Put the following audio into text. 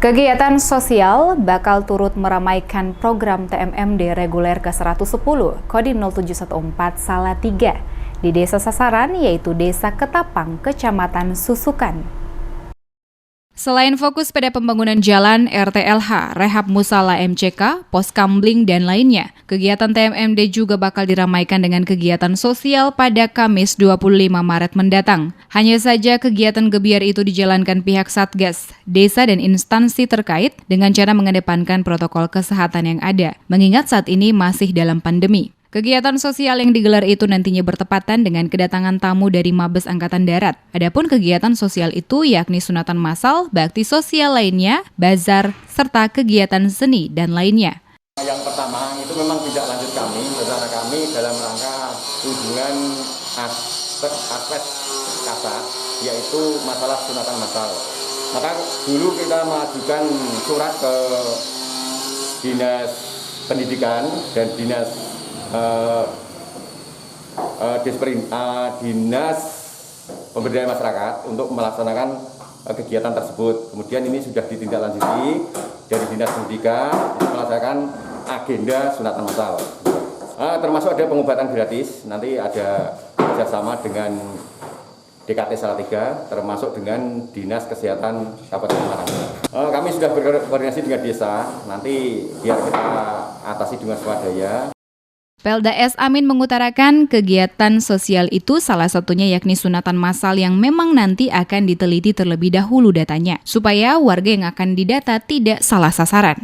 Kegiatan sosial bakal turut meramaikan program TMMD reguler ke-110 Kodim 0714 Salatiga di desa sasaran yaitu Desa Ketapang, Kecamatan Susukan. Selain fokus pada pembangunan jalan, RTLH, rehab musala MCK, pos kambling, dan lainnya, kegiatan TMMD juga bakal diramaikan dengan kegiatan sosial pada Kamis 25 Maret mendatang. Hanya saja kegiatan gebiar itu dijalankan pihak Satgas, desa dan instansi terkait dengan cara mengedepankan protokol kesehatan yang ada, mengingat saat ini masih dalam pandemi. Kegiatan sosial yang digelar itu nantinya bertepatan dengan kedatangan tamu dari Mabes Angkatan Darat. Adapun kegiatan sosial itu yakni sunatan massal, bakti sosial lainnya, bazar, serta kegiatan seni dan lainnya. Yang pertama itu memang tidak lanjut rencana kami dalam rangka kunjungan aspek kasat, yaitu masalah sunatan massal. Maka dulu kita mengajukan surat ke Dinas Pendidikan dan Dinas Pemberdayaan Masyarakat untuk melaksanakan kegiatan tersebut. Kemudian ini sudah ditindaklanjuti dari Dinas Pendidikan untuk melaksanakan agenda sunatan massal. Termasuk ada pengobatan gratis, nanti ada kerjasama dengan DKT Salatiga, termasuk dengan Dinas Kesehatan Kabupaten Semarang. Kami sudah berkoordinasi dengan desa, nanti biar kita atasi dengan swadaya. Pelda S. Amin mengutarakan kegiatan sosial itu salah satunya yakni sunatan massal yang memang nanti akan diteliti terlebih dahulu datanya, supaya warga yang akan didata tidak salah sasaran.